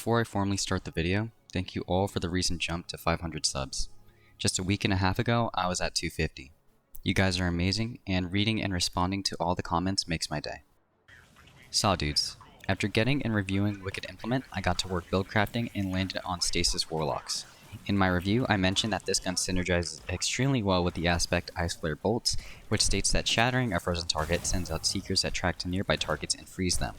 Before I formally start the video, thank you all for the recent jump to 500 subs. Just a week and a half ago, I was at 250. You guys are amazing, and reading and responding to all the comments makes my day. Saw dudes. After getting and reviewing Wicked Implement, I got to work build crafting and landed on Stasis Warlocks. In my review, I mentioned that this gun synergizes extremely well with the aspect Ice Flare Bolts, which states that shattering a frozen target sends out seekers that track to nearby targets and freeze them.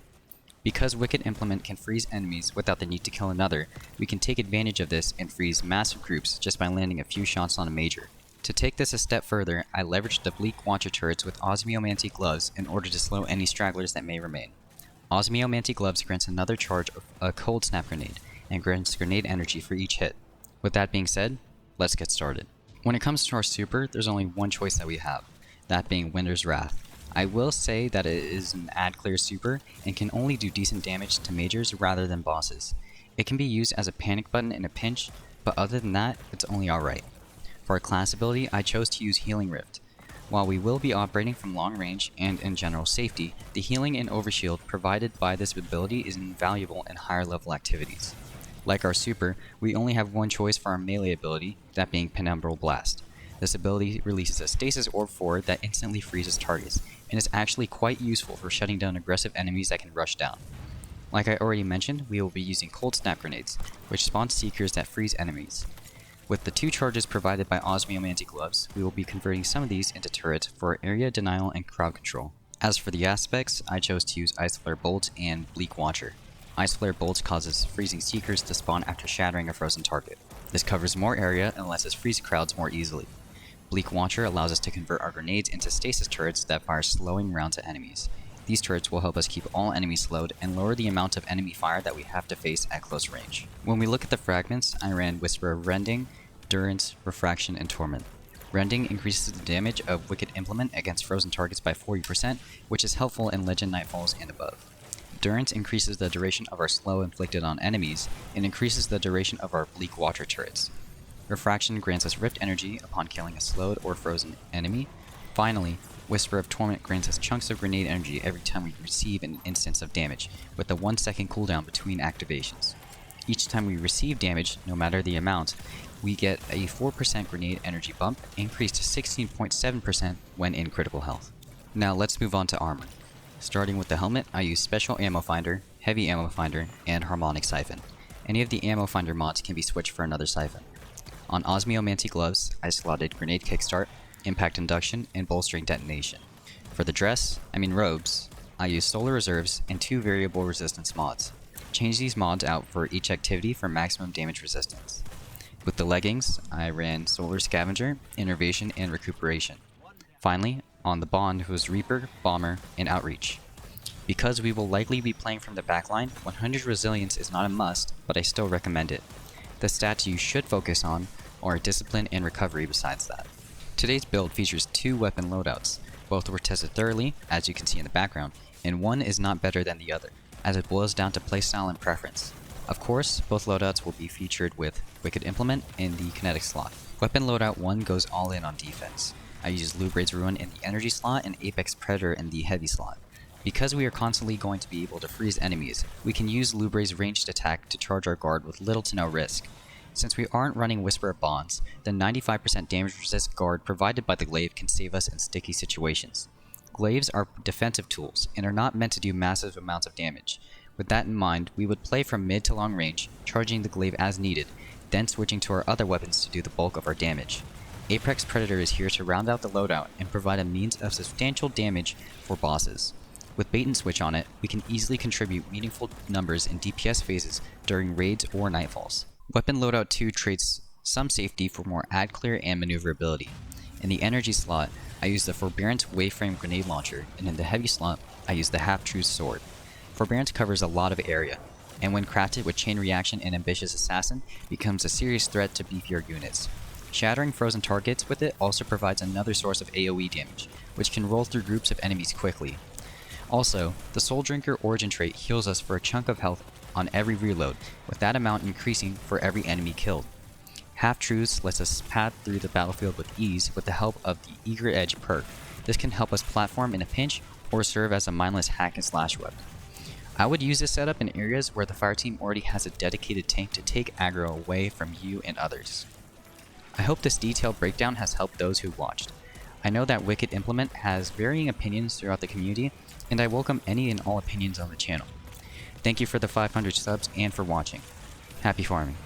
Because Wicked Implement can freeze enemies without the need to kill another, we can take advantage of this and freeze massive groups just by landing a few shots on a major. To take this a step further, I leveraged the Bleak Watcher turrets with Osmiomancy Gloves in order to slow any stragglers that may remain. Osmiomancy Gloves grants another charge of a Coldsnap Grenade, and grants grenade energy for each hit. With that being said, let's get started. When it comes to our super, there's only one choice that we have, that being Winter's Wrath. I will say that it is an ad clear super and can only do decent damage to majors rather than bosses. It can be used as a panic button in a pinch, but other than that, it's only alright. For our class ability, I chose to use Healing Rift. While we will be operating from long range and in general safety, the healing and overshield provided by this ability is invaluable in higher level activities. Like our super, we only have one choice for our melee ability, that being Penumbral Blast. This ability releases a Stasis Orb 4 that instantly freezes targets, and is actually quite useful for shutting down aggressive enemies that can rush down. Like I already mentioned, we will be using Coldsnap Grenades, which spawn seekers that freeze enemies. With the two charges provided by Osmiomancy Gloves, we will be converting some of these into turrets for area denial and crowd control. As for the aspects, I chose to use Ice Flare Bolt and Bleak Watcher. Ice Flare Bolt causes freezing seekers to spawn after shattering a frozen target. This covers more area and lets us freeze crowds more easily. Bleak Watcher allows us to convert our grenades into stasis turrets that fire slowing rounds at enemies. These turrets will help us keep all enemies slowed and lower the amount of enemy fire that we have to face at close range. When we look at the fragments, I ran Whisper of Rending, Durance, Refraction, and Torment. Rending increases the damage of Wicked Implement against frozen targets by 40%, which is helpful in Legend Nightfalls and above. Durance increases the duration of our slow inflicted on enemies, and increases the duration of our Bleak Watcher turrets. Refraction grants us Rift Energy upon killing a slowed or frozen enemy. Finally, Whisper of Torment grants us chunks of grenade energy every time we receive an instance of damage, with a 1 second cooldown between activations. Each time we receive damage, no matter the amount, we get a 4% grenade energy bump, increased to 16.7% when in critical health. Now let's move on to armor. Starting with the helmet, I use Special Ammo Finder, Heavy Ammo Finder, and Harmonic Siphon. Any of the Ammo Finder mods can be switched for another siphon. On Osmiomancy Gloves, I slotted Grenade Kickstart, Impact Induction, and Bolstering Detonation. For the robes, I use Solar Reserves and 2 variable resistance mods. Change these mods out for each activity for maximum damage resistance. With the leggings, I ran Solar Scavenger, Innervation, and Recuperation. Finally, on the Bond was Reaper, Bomber, and Outreach. Because we will likely be playing from the backline, 100 Resilience is not a must, but I still recommend it. The stats you should focus on are Discipline and Recovery besides that. Today's build features 2 weapon loadouts. Both were tested thoroughly, as you can see in the background, and one is not better than the other, as it boils down to playstyle and preference. Of course, both loadouts will be featured with Wicked Implement in the kinetic slot. Weapon loadout 1 goes all in on defense. I use Lubraid's Ruin in the energy slot and Apex Predator in the heavy slot. Because we are constantly going to be able to freeze enemies, we can use Lubraid's ranged attack to charge our guard with little to no risk. Since we aren't running Whisper of Bonds, the 95% damage resist guard provided by the glaive can save us in sticky situations. Glaives are defensive tools and are not meant to do massive amounts of damage. With that in mind, we would play from mid to long range, charging the glaive as needed, then switching to our other weapons to do the bulk of our damage. Apex Predator is here to round out the loadout and provide a means of substantial damage for bosses. With bait and switch on it, we can easily contribute meaningful numbers in DPS phases during raids or nightfalls. Weapon loadout 2 trades some safety for more ad clear and maneuverability. In the energy slot, I use the Forbearance Waveframe Grenade Launcher, and in the heavy slot, I use the Half-Truth Sword. Forbearance covers a lot of area, and when crafted with Chain Reaction and Ambitious Assassin, becomes a serious threat to beefier units. Shattering frozen targets with it also provides another source of AoE damage, which can roll through groups of enemies quickly. Also, the Soul Drinker Origin trait heals us for a chunk of health on every reload, with that amount increasing for every enemy killed. Half-Truths lets us path through the battlefield with ease with the help of the Eager Edge perk. This can help us platform in a pinch or serve as a mindless hack and slash weapon. I would use this setup in areas where the fire team already has a dedicated tank to take aggro away from you and others. I hope this detailed breakdown has helped those who watched. I know that Wicked Implement has varying opinions throughout the community, and I welcome any and all opinions on the channel. Thank you for the 500 subs and for watching. Happy farming.